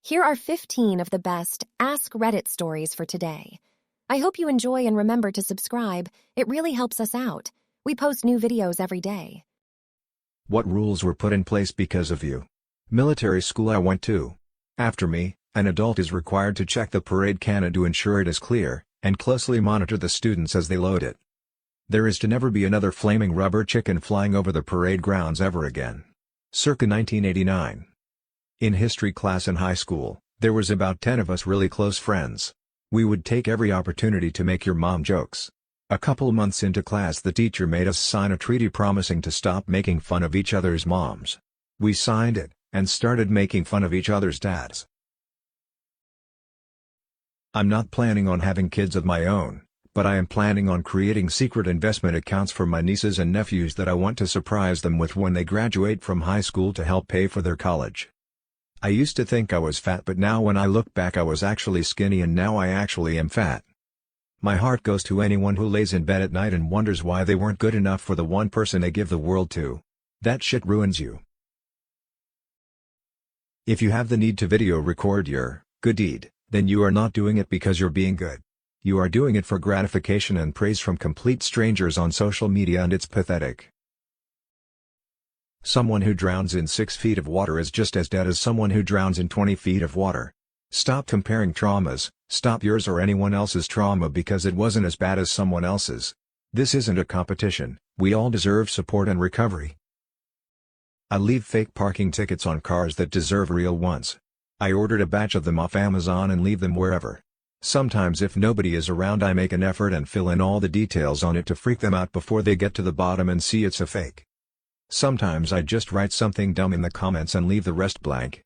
Here are 15 of the best Ask Reddit stories for today. I hope you enjoy and remember to subscribe. It really helps us out. We post new videos every day. What rules were put in place because of you? Military school I went to. After me, an adult is required to check the parade cannon to ensure it is clear, and closely monitor the students as they load it. There is to never be another flaming rubber chicken flying over the parade grounds ever again. Circa 1989. In history class in high school, there was about 10 of us really close friends. We would take every opportunity to make your mom jokes. A couple months into class the teacher made us sign a treaty promising to stop making fun of each other's moms. We signed it, and started making fun of each other's dads. I'm not planning on having kids of my own, but I am planning on creating secret investment accounts for my nieces and nephews that I want to surprise them with when they graduate from high school to help pay for their college. I used to think I was fat, but now when I look back I was actually skinny, and now I actually am fat. My heart goes to anyone who lays in bed at night and wonders why they weren't good enough for the one person they give the world to. That shit ruins you. If you have the need to video record your good deed, then you are not doing it because you're being good. You are doing it for gratification and praise from complete strangers on social media, and it's pathetic. Someone who drowns in 6 feet of water is just as dead as someone who drowns in 20 feet of water. Stop comparing traumas, stop yours or anyone else's trauma because it wasn't as bad as someone else's. This isn't a competition, we all deserve support and recovery. I leave fake parking tickets on cars that deserve real ones. I ordered a batch of them off Amazon and leave them wherever. Sometimes if nobody is around I make an effort and fill in all the details on it to freak them out before they get to the bottom and see it's a fake. Sometimes I just write something dumb in the comments and leave the rest blank.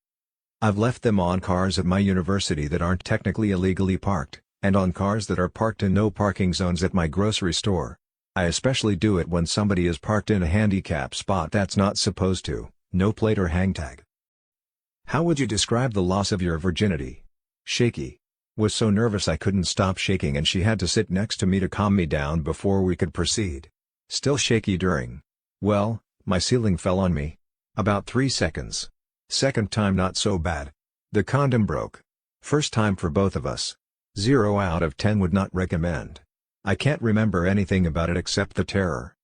I've left them on cars at my university that aren't technically illegally parked, and on cars that are parked in no parking zones at my grocery store. I especially do it when somebody is parked in a handicap spot that's not supposed to, no plate or hang tag. How would you describe the loss of your virginity? Shaky. Was so nervous I couldn't stop shaking and she had to sit next to me to calm me down before we could proceed. Still shaky during. Well, my ceiling fell on me. About 3 seconds. Second time not so bad. The condom broke. First time for both of us. 0 out of 10 would not recommend. I can't remember anything about it except the terror.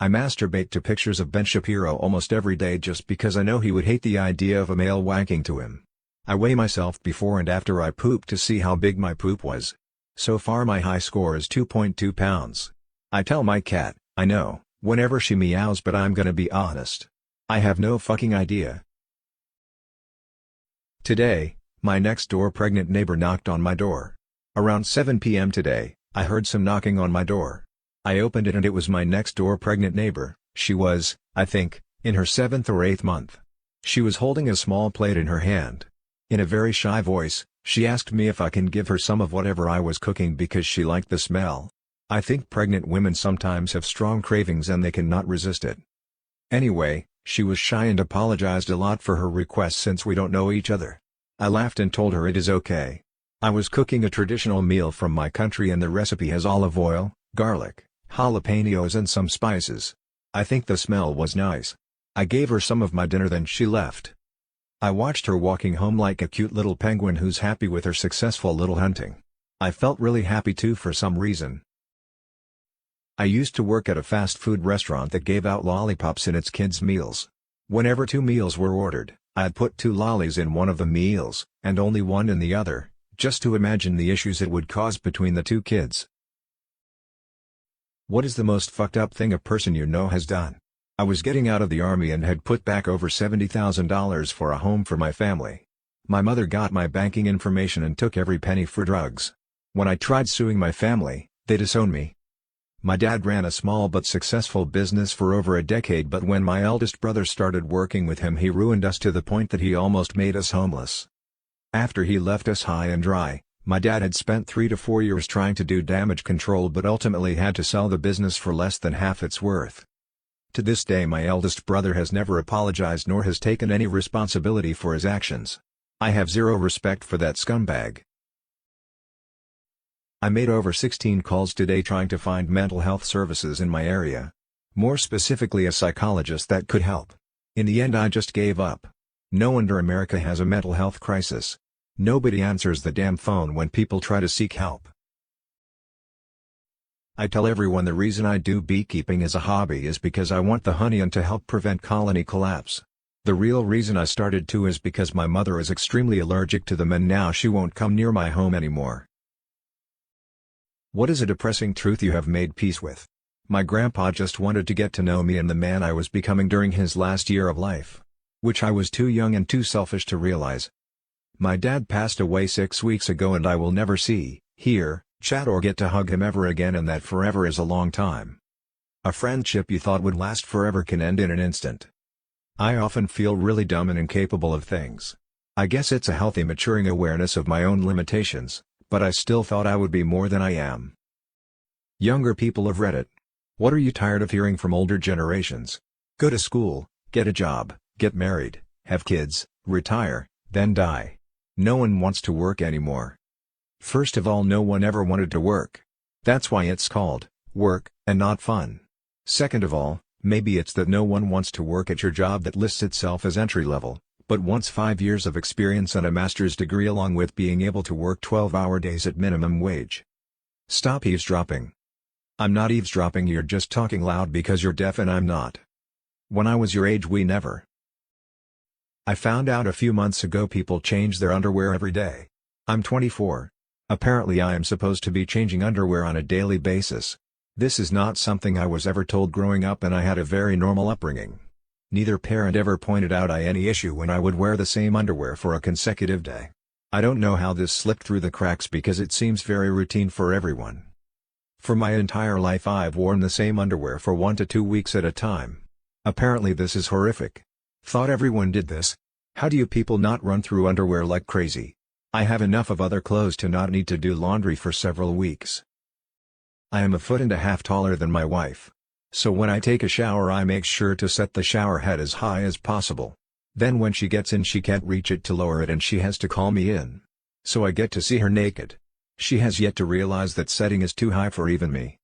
I masturbate to pictures of Ben Shapiro almost every day just because I know he would hate the idea of a male wanking to him. I weigh myself before and after I poop to see how big my poop was. So far my high score is 2.2 pounds. I tell my cat, I know, whenever she meows, but I'm gonna be honest. I have no fucking idea. Today, my next door pregnant neighbor knocked on my door. Around 7 p.m. today, I heard some knocking on my door. I opened it and it was my next door pregnant neighbor. She was, I think, in her 7th or 8th month. She was holding a small plate in her hand. In a very shy voice, she asked me if I can give her some of whatever I was cooking because she liked the smell. I think pregnant women sometimes have strong cravings and they cannot resist it. Anyway, she was shy and apologized a lot for her request since we don't know each other. I laughed and told her it is okay. I was cooking a traditional meal from my country and the recipe has olive oil, garlic, jalapenos and some spices. I think the smell was nice. I gave her some of my dinner, then she left. I watched her walking home like a cute little penguin who's happy with her successful little hunting. I felt really happy too for some reason. I used to work at a fast food restaurant that gave out lollipops in its kids' meals. Whenever 2 meals were ordered, I'd put 2 lollies in one of the meals, and only 1 in the other, just to imagine the issues it would cause between the 2 kids. What is the most fucked up thing a person you know has done? I was getting out of the army and had put back over $70,000 for a home for my family. My mother got my banking information and took every penny for drugs. When I tried suing my family, they disowned me. My dad ran a small but successful business for over a decade, but when my eldest brother started working with him he ruined us to the point that he almost made us homeless. After he left us high and dry, my dad had spent 3 to 4 years trying to do damage control but ultimately had to sell the business for less than half its worth. To this day my eldest brother has never apologized nor has taken any responsibility for his actions. I have zero respect for that scumbag. I made over 16 calls today trying to find mental health services in my area. More specifically a psychologist that could help. In the end I just gave up. No wonder America has a mental health crisis. Nobody answers the damn phone when people try to seek help. I tell everyone the reason I do beekeeping as a hobby is because I want the honey and to help prevent colony collapse. The real reason I started to is because my mother is extremely allergic to them and now she won't come near my home anymore. What is a depressing truth you have made peace with? My grandpa just wanted to get to know me and the man I was becoming during his last year of life. Which I was too young and too selfish to realize. My dad passed away 6 weeks ago and I will never see, hear, chat or get to hug him ever again, and that forever is a long time. A friendship you thought would last forever can end in an instant. I often feel really dumb and incapable of things. I guess it's a healthy maturing awareness of my own limitations, but I still thought I would be more than I am. Younger people of Reddit. What are you tired of hearing from older generations? Go to school, get a job, get married, have kids, retire, then die. No one wants to work anymore. First of all, no one ever wanted to work. That's why it's called work, and not fun. Second of all, maybe it's that no one wants to work at your job that lists itself as entry-level, but wants 5 years of experience and a master's degree along with being able to work 12-hour days at minimum wage. Stop eavesdropping. I'm not eavesdropping, you're just talking loud because you're deaf and I'm not. When I was your age we never. I found out a few months ago people change their underwear every day. I'm 24. Apparently I am supposed to be changing underwear on a daily basis. This is not something I was ever told growing up and I had a very normal upbringing. Neither parent ever pointed out any issue when I would wear the same underwear for a consecutive day. I don't know how this slipped through the cracks because it seems very routine for everyone. For my entire life I've worn the same underwear for 1 to 2 weeks at a time. Apparently this is horrific. Thought everyone did this. How do you people not run through underwear like crazy? I have enough of other clothes to not need to do laundry for several weeks. I am 1.5 feet taller than my wife. So when I take a shower I make sure to set the shower head as high as possible. Then when she gets in she can't reach it to lower it and she has to call me in. So I get to see her naked. She has yet to realize that setting is too high for even me.